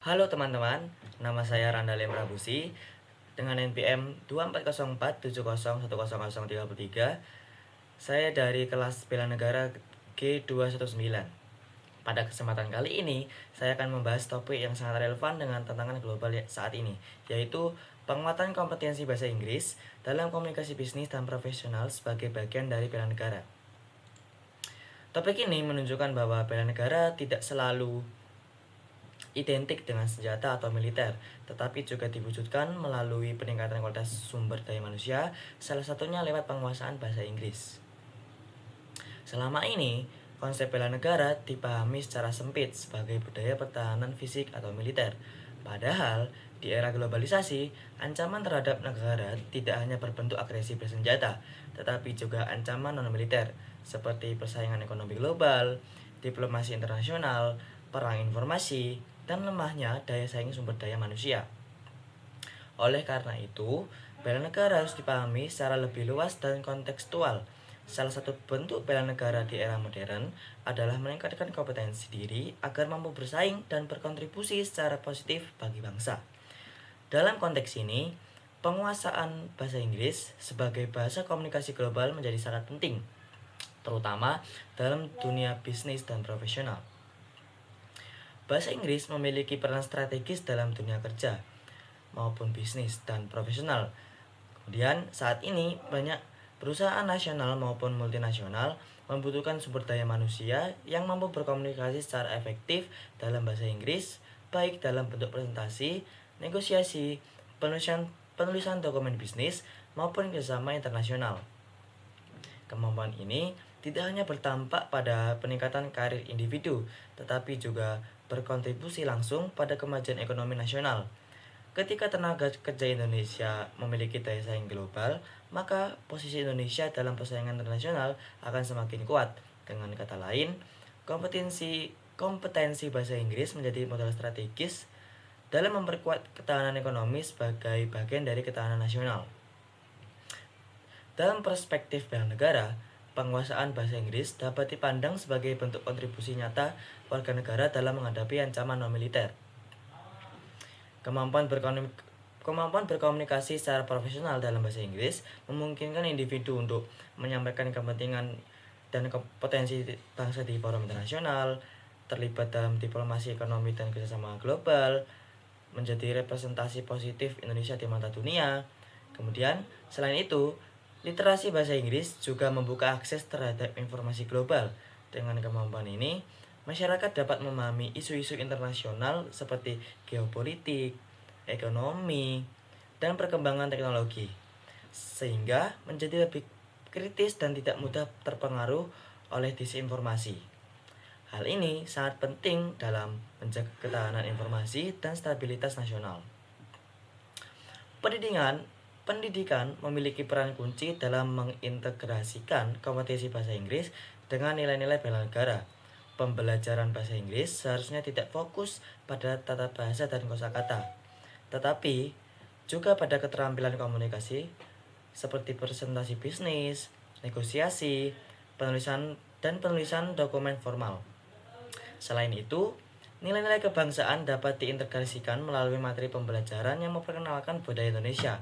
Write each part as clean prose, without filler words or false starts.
Halo teman-teman, nama saya Randa Lemrabusi dengan NPM 240470101033. Saya dari kelas bela negara G219. Pada kesempatan kali ini, saya akan membahas topik yang sangat relevan dengan tantangan global saat ini, yaitu penguatan kompetensi bahasa Inggris dalam komunikasi bisnis dan profesional sebagai bagian dari bela negara. Topik ini menunjukkan bahwa bela negara tidak selalu identik dengan senjata atau militer, tetapi juga diwujudkan melalui peningkatan kualitas sumber daya manusia, salah satunya lewat penguasaan bahasa Inggris. Selama ini, konsep bela negara dipahami secara sempit sebagai budaya pertahanan fisik atau militer. Padahal, di era globalisasi, ancaman terhadap negara tidak hanya berbentuk agresi bersenjata, tetapi juga ancaman non-militer, seperti persaingan ekonomi global, diplomasi internasional, perang informasi, dan lemahnya daya saing sumber daya manusia. Oleh karena itu, bela negara harus dipahami secara lebih luas dan kontekstual. Salah satu bentuk bela negara di era modern adalah meningkatkan kompetensi diri agar mampu bersaing dan berkontribusi secara positif bagi bangsa. Dalam konteks ini, penguasaan bahasa Inggris sebagai bahasa komunikasi global menjadi sangat penting, terutama dalam dunia bisnis dan profesional. Bahasa Inggris memiliki peran strategis dalam dunia kerja maupun bisnis dan profesional. Kemudian saat ini banyak perusahaan nasional maupun multinasional membutuhkan sumber daya manusia yang mampu berkomunikasi secara efektif dalam bahasa Inggris, baik dalam bentuk presentasi, negosiasi, penulisan dokumen bisnis maupun kerjasama internasional. Kemampuan ini tidak hanya berdampak pada peningkatan karir individu, tetapi juga berkontribusi langsung pada kemajuan ekonomi nasional. Ketika tenaga kerja Indonesia memiliki daya saing global, maka posisi Indonesia dalam persaingan internasional akan semakin kuat. Dengan kata lain, kompetensi bahasa Inggris menjadi modal strategis dalam memperkuat ketahanan ekonomi sebagai bagian dari ketahanan nasional. Dalam perspektif bela negara, penguasaan bahasa Inggris dapat dipandang sebagai bentuk kontribusi nyata warga negara dalam menghadapi ancaman non-militer. Kemampuan berkomunikasi secara profesional dalam bahasa Inggris memungkinkan individu untuk menyampaikan kepentingan dan kompetensi bangsa di forum internasional, terlibat dalam diplomasi ekonomi dan kerjasama global, menjadi representasi positif Indonesia di mata dunia. Kemudian, selain itu, literasi bahasa Inggris juga membuka akses terhadap informasi global. Dengan kemampuan ini, masyarakat dapat memahami isu-isu internasional seperti geopolitik, ekonomi, dan perkembangan teknologi, sehingga menjadi lebih kritis dan tidak mudah terpengaruh oleh disinformasi. Hal ini sangat penting dalam menjaga ketahanan informasi dan stabilitas nasional. Pendidikan memiliki peran kunci dalam mengintegrasikan kompetensi bahasa Inggris dengan nilai-nilai bela negara. Pembelajaran bahasa Inggris seharusnya tidak fokus pada tata bahasa dan kosakata, tetapi juga pada keterampilan komunikasi seperti presentasi bisnis, negosiasi, penulisan dokumen formal. Selain itu, nilai-nilai kebangsaan dapat diintegrasikan melalui materi pembelajaran yang memperkenalkan budaya Indonesia.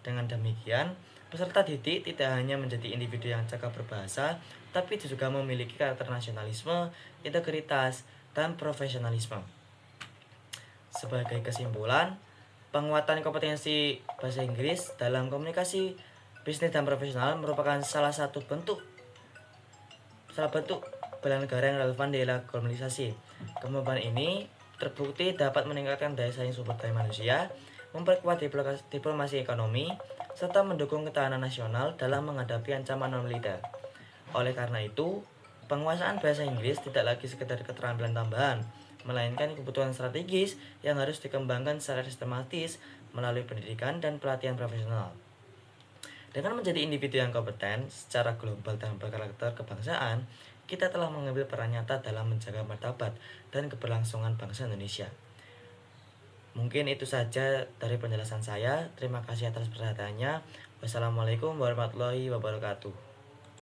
Dengan demikian, peserta didik tidak hanya menjadi individu yang cakap berbahasa, tapi juga memiliki karakter nasionalisme, integritas, dan profesionalisme. Sebagai kesimpulan, penguatan kompetensi bahasa Inggris dalam komunikasi bisnis dan profesional merupakan salah bentuk bela negara yang relevan di era globalisasi. Kemampuan ini terbukti dapat meningkatkan daya saing sumber daya manusia, memperkuat diplomasi ekonomi, serta mendukung ketahanan nasional dalam menghadapi ancaman non-militer. Oleh karena itu, penguasaan bahasa Inggris tidak lagi sekedar keterampilan tambahan, melainkan kebutuhan strategis yang harus dikembangkan secara sistematis melalui pendidikan dan pelatihan profesional. Dengan menjadi individu yang kompeten secara global dan berkarakter kebangsaan, kita telah mengambil peran nyata dalam menjaga martabat dan keberlangsungan bangsa Indonesia. Mungkin itu saja dari penjelasan saya. Terima kasih atas perhatiannya. Wassalamualaikum warahmatullahi wabarakatuh.